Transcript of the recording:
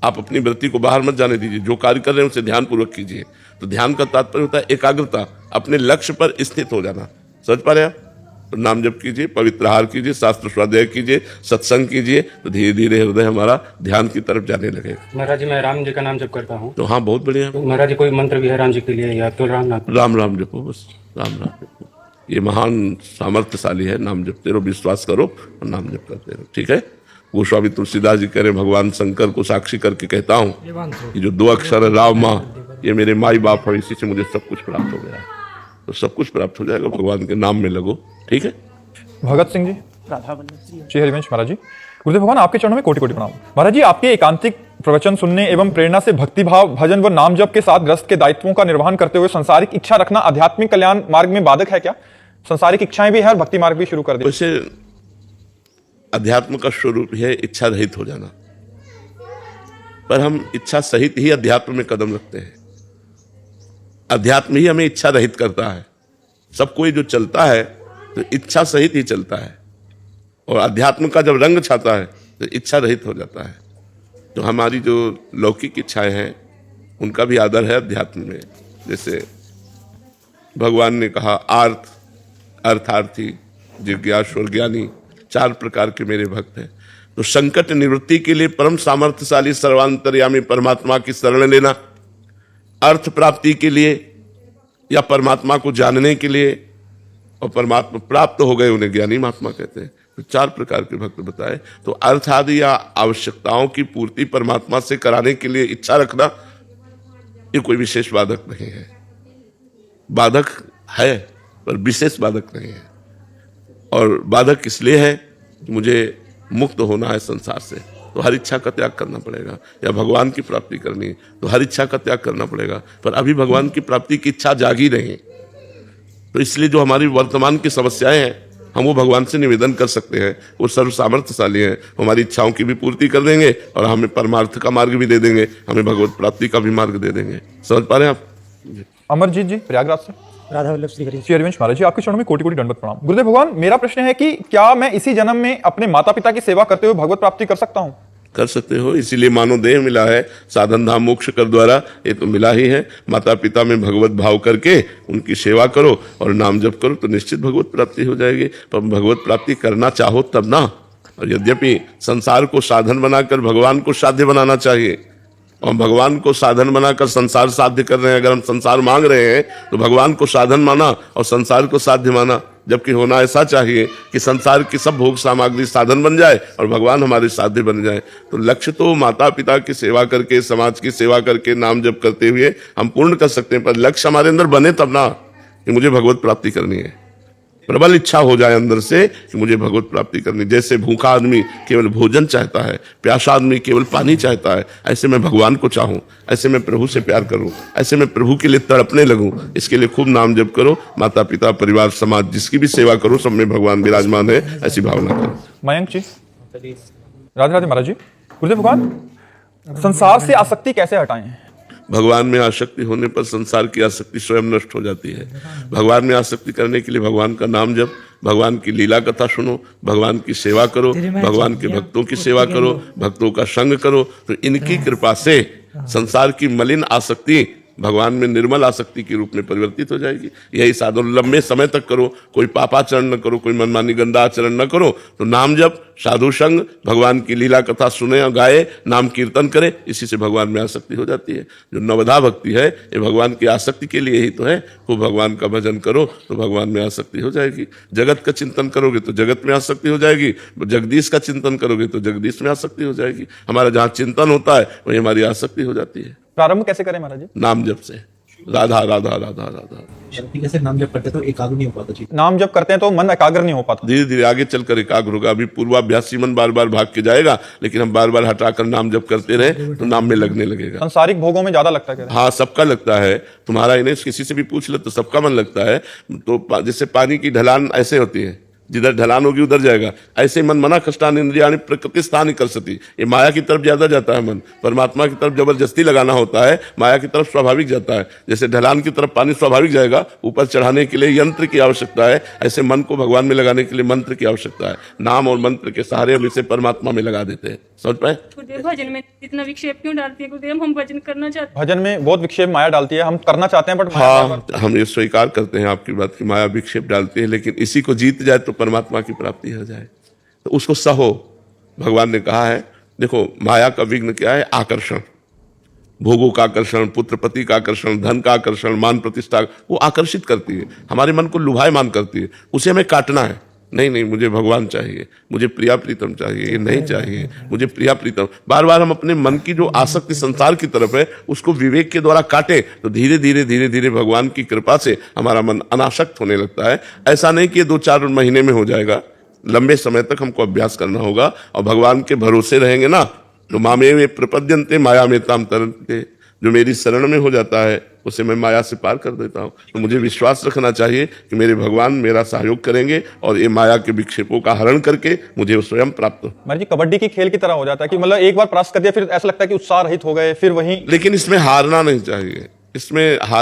आप अपनी वृत्ति को बाहर मत जाने दीजिए, जो कार्य कर रहे हैं उसे ध्यानपूर्वक कीजिए। तो ध्यान का तात्पर्य होता है एकाग्रता, अपने लक्ष्य पर स्थित हो जाना। समझ पा रहे हैं आप? तो नाम जप कीजिए, पवित्र आहार कीजिए, शास्त्र स्वाध्याय कीजिए, सत्संग कीजिए, तो धीरे धीरे हृदय हमारा ध्यान की तरफ जाने लगेगा। महाराज जी मैं राम जी का नाम जप करता हूँ। तो हाँ, बहुत बढ़िया। तो महाराज जी कोई मंत्र भी है राम जी के लिए या तो राम नाम? राम राम जपो, बस राम राम जपो। ये महान सामर्थ्यशाली है। नाम जपते रहो, विश्वास करो और नाम जप करते रहो। ठीक है। गोस्वामी तुलसीदास जी कह रहे, भगवान शंकर को साक्षी करके कहता हूँ कि जो 2 अक्षर है राम माँ, ये मेरे माई बाप है, इसी से मुझे सब कुछ प्राप्त हो गया है। तो सब कुछ प्राप्त हो जाएगा, भगवान के नाम में लगो। ठीक है। भगत सिंह जी, श्री हरिवंश महाराज जी, गुरुदेव भगवान आपके चरणों में कोटि कोटि प्रणाम। महाराज जी आपके एकांतिक प्रवचन सुनने एवं प्रेरणा से भक्ति भाव, भजन व नाम जप के साथ ग्रस्त के दायित्वों का निर्वहन करते हुए संसारिक इच्छा रखना आध्यात्मिक कल्याण मार्ग में बाधक है क्या? संसारिक इच्छाएं भी है और भक्ति मार्ग भी शुरू कर दिया। वैसे अध्यात्म का स्वरूप है इच्छा रहित हो जाना, पर हम इच्छा सहित ही अध्यात्म में कदम रखते हैं। अध्यात्म ही हमें इच्छा रहित करता है। सब कोई जो चलता है तो इच्छा सहित ही चलता है, और अध्यात्म का जब रंग छाता है तो इच्छा रहित हो जाता है। तो हमारी जो लौकिक इच्छाएं हैं उनका भी आदर है अध्यात्म में। जैसे भगवान ने कहा, आर्थ, अर्थार्थी, जिज्ञासु और ज्ञानी 4 प्रकार के मेरे भक्त हैं। तो संकट निवृत्ति के लिए परम सामर्थ्यशाली सर्वांतर्यामी परमात्मा की शरण लेना, अर्थ प्राप्ति के लिए या परमात्मा को जानने के लिए, और परमात्मा प्राप्त हो गए उन्हें ज्ञानी महात्मा कहते हैं। तो 4 प्रकार के भक्त बताए। तो अर्थ आदि या आवश्यकताओं की पूर्ति परमात्मा से कराने के लिए इच्छा रखना, ये कोई विशेष बाधक नहीं है। बाधक है पर विशेष बाधक नहीं है। और बाधक इसलिए है कि मुझे मुक्त होना है संसार से, तो हर इच्छा का त्याग करना पड़ेगा। या भगवान की प्राप्ति करनी है तो हर इच्छा का त्याग करना पड़ेगा। पर अभी भगवान की प्राप्ति की इच्छा जागी नहीं, तो इसलिए जो हमारी वर्तमान की समस्याएं हैं हम वो भगवान से निवेदन कर सकते हैं। वो सर्व सामर्थ्यशाली हैं, हमारी इच्छाओं की भी पूर्ति कर देंगे और हमें परमार्थ का मार्ग भी दे देंगे, हमें भगवत प्राप्ति का भी मार्ग दे देंगे। समझ पा रहे हैं आप? अमरजीत जी प्रयागराज से, राधा वल्लभ श्री हरिवंश महाराज जी आपके चरणों में कोटि कोटि दंडवत प्रणाम। गुरुदेव भगवान मेरा प्रश्न है कि क्या मैं इसी जन्म में अपने माता पिता की सेवा करते हुए भगवत प्राप्ति कर सकता हूँ? कर सकते हो, इसीलिए मानव देह मिला है, साधन धाम मोक्ष कर द्वारा, ये तो मिला ही है। माता पिता में भगवत भाव करके उनकी सेवा करो और नाम जप करो तो निश्चित भगवत प्राप्ति हो जाएगी। पर भगवत प्राप्ति करना चाहो तब ना। और यद्यपि संसार को साधन बनाकर भगवान को साध्य बनाना चाहिए, और भगवान को साधन बनाकर संसार साध्य कर रहे हैं। अगर हम संसार मांग रहे हैं तो भगवान को साधन माना और संसार को साध्य माना, जबकि होना ऐसा चाहिए कि संसार की सब भोग सामग्री साधन बन जाए और भगवान हमारे साध्य बन जाए। तो लक्ष्य तो माता पिता की सेवा करके, समाज की सेवा करके, नाम जप करते हुए हम पूर्ण कर सकते हैं। पर लक्ष्य हमारे अंदर बने तब ना कि मुझे भगवत प्राप्ति करनी है। प्रबल इच्छा हो जाए अंदर से कि मुझे भगवत प्राप्ति करनी। जैसे भूखा आदमी केवल भोजन चाहता है, प्यासा आदमी केवल पानी चाहता है, ऐसे मैं भगवान को चाहूं, ऐसे मैं प्रभु से प्यार करूं, ऐसे मैं प्रभु के लिए तड़पने लगूं। इसके लिए खूब नाम जप करो, माता पिता, परिवार, समाज, जिसकी भी सेवा करो, सब में भगवान विराजमान है, ऐसी भावना करो। मयंक जी, राधे राधे महाराज जी। गुरुदेव भगवान संसार से आसक्ति कैसे हटाएं? भगवान में आसक्ति होने पर संसार की आसक्ति स्वयं नष्ट हो जाती है। भगवान में आसक्ति करने के लिए भगवान का नाम जप, भगवान की लीला कथा सुनो, भगवान की सेवा करो, भगवान के भक्तों की सेवा करो, भक्तों का संग करो, तो इनकी कृपा से संसार की मलिन आसक्ति भगवान में निर्मल आसक्ति के रूप में परिवर्तित हो जाएगी। यही साधन लंबे समय तक करो, कोई पापाचरण न करो, कोई मनमानी गंदा आचरण न करो, तो नाम जप, साधु संग, भगवान की लीला कथा सुने और गाए, नाम कीर्तन करे, इसी से भगवान में आसक्ति हो जाती है। जो नवधा भक्ति है ये भगवान की आसक्ति के लिए ही तो है। वो भगवान का भजन करो तो भगवान में आसक्ति हो जाएगी। जगत का चिंतन करोगे तो जगत में आसक्ति हो जाएगी, जगदीश का चिंतन करोगे तो जगदीश में आसक्ति हो जाएगी। हमारा जहाँ चिंतन होता है वही हमारी आसक्ति हो जाती है। प्रारंभ कैसे करें महाराज जी? नाम जप से, राधा राधा राधा राधा। कैसे नाम जप करते तो एकाग्र नहीं हो पाता जी? नाम जप करते हैं तो मन एकाग्र नहीं हो पाता। धीरे धीरे आगे चलकर एकाग्र होगा। अभी पूर्वाभ्यासी मन बार बार भाग के जाएगा, लेकिन हम बार बार हटाकर नाम जप करते रहे तो नाम में लगने लगेगा। सांसारिक भोगों में ज्यादा लगता है? हाँ, सबका लगता है। तुम्हारा इन्हें किसी से भी पूछ लो तो सबका मन लगता है। तो जैसे पानी की ढलान ऐसे होती है, जिधर ढलान होगी उधर जाएगा। ऐसे मन मना कष्टान इंद्रियाणि प्रकृति स्थान कर सती, ये माया की तरफ ज्यादा जाता है मन, परमात्मा की तरफ जबरदस्ती लगाना होता है, माया की तरफ स्वाभाविक जाता है। जैसे ढलान की तरफ पानी स्वाभाविक जाएगा, ऊपर चढ़ाने के लिए यंत्र की आवश्यकता है, ऐसे मन को भगवान में लगाने के लिए मंत्र की आवश्यकता है। नाम और मंत्र के सहारे हम इसे परमात्मा में लगा देते हैं। समझ पाए? गुरुदेव भजन में इतना विक्षेप क्यों डालती है गुरुदेव? हम भजन करना चाहते भजन में बहुत विक्षेप माया डालती है, हम करना चाहते हैं बट हाँ, हम ये स्वीकार करते हैं आपकी बात की माया विक्षेप डालती है, लेकिन इसी को जीत जाए तो परमात्मा की प्राप्ति हो जाए, तो उसको सहो। भगवान ने कहा है, देखो माया का विघ्न क्या है? आकर्षण, भोगों का आकर्षण, पुत्र पति का आकर्षण, धन का आकर्षण, मान प्रतिष्ठा, वो आकर्षित करती है, हमारे मन को लुभायमान करती है। उसे हमें काटना है। नहीं नहीं, मुझे भगवान चाहिए, मुझे प्रिया प्रीतम चाहिए, ये नहीं चाहिए, मुझे प्रिया प्रीतम। बार बार हम अपने मन की जो आसक्ति संसार की तरफ है उसको विवेक के द्वारा काटें तो धीरे धीरे धीरे धीरे भगवान की कृपा से हमारा मन अनासक्त होने लगता है। ऐसा नहीं कि 2-4 महीने में हो जाएगा, लंबे समय तक हमको अभ्यास करना होगा। और भगवान के भरोसे रहेंगे ना तो मामे प्रपद्यन्ते माया में ताम तरन्ते, जो मेरी शरण में हो जाता है उसे मैं माया से पार कर देता हूँ। तो मुझे विश्वास रखना चाहिए कि मेरे भगवान मेरा सहयोग करेंगे और ये माया के विक्षेपों का हरण करके मुझे स्वयं प्राप्त हो। महाराज जी कबड्डी की खेल की तरह हो जाता है कि मतलब एक बार परास्त कर दिया फिर ऐसा लगता है कि उत्साह रहित हो गए, फिर वहीं। लेकिन इसमें हारना नहीं चाहिए, इसमें हार